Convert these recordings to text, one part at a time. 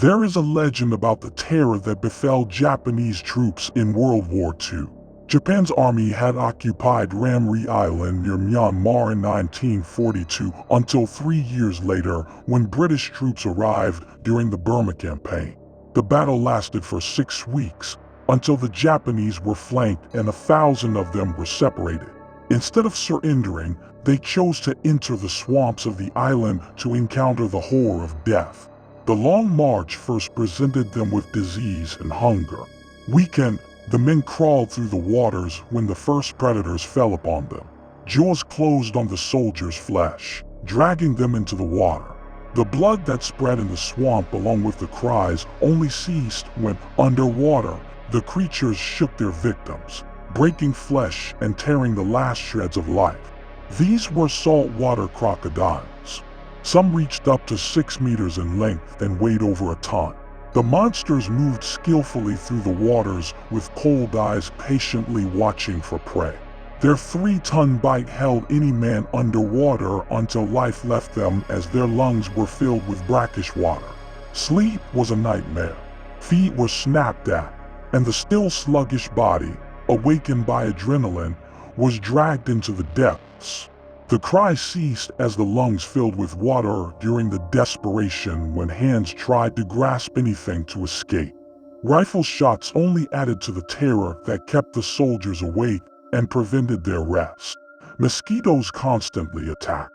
There is a legend about the terror that befell Japanese troops in World War II. Japan's army had occupied Ramree Island near Myanmar in 1942 until 3 years later when British troops arrived during the Burma campaign. The battle lasted for 6 weeks until the Japanese were flanked and 1,000 of them were separated. Instead of surrendering, they chose to enter the swamps of the island to encounter the horror of death. The long march first presented them with disease and hunger. Weakened, the men crawled through the waters when the first predators fell upon them. Jaws closed on the soldiers' flesh, dragging them into the water. The blood that spread in the swamp along with the cries only ceased when, underwater, the creatures shook their victims, breaking flesh and tearing the last shreds of life. These were saltwater crocodiles. Some reached up to 6 meters in length and weighed over a ton. The monsters moved skillfully through the waters with cold eyes patiently watching for prey. Their 3-ton bite held any man underwater until life left them as their lungs were filled with brackish water. Sleep was a nightmare. Feet were snapped at, and the still sluggish body, awakened by adrenaline, was dragged into the depths. The cry ceased as the lungs filled with water during the desperation when hands tried to grasp anything to escape. Rifle shots only added to the terror that kept the soldiers awake and prevented their rest. Mosquitoes constantly attacked,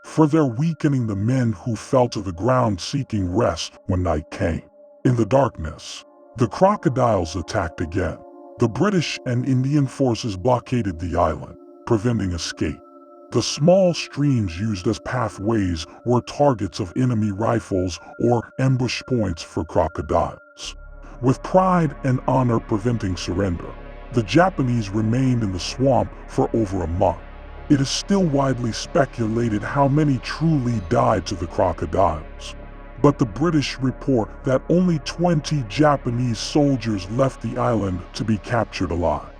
further weakening the men who fell to the ground seeking rest when night came. In the darkness, the crocodiles attacked again. The British and Indian forces blockaded the island, preventing escape. The small streams used as pathways were targets of enemy rifles or ambush points for crocodiles. With pride and honor preventing surrender, the Japanese remained in the swamp for over a month. It is still widely speculated how many truly died to the crocodiles, but the British report that only 20 Japanese soldiers left the island to be captured alive.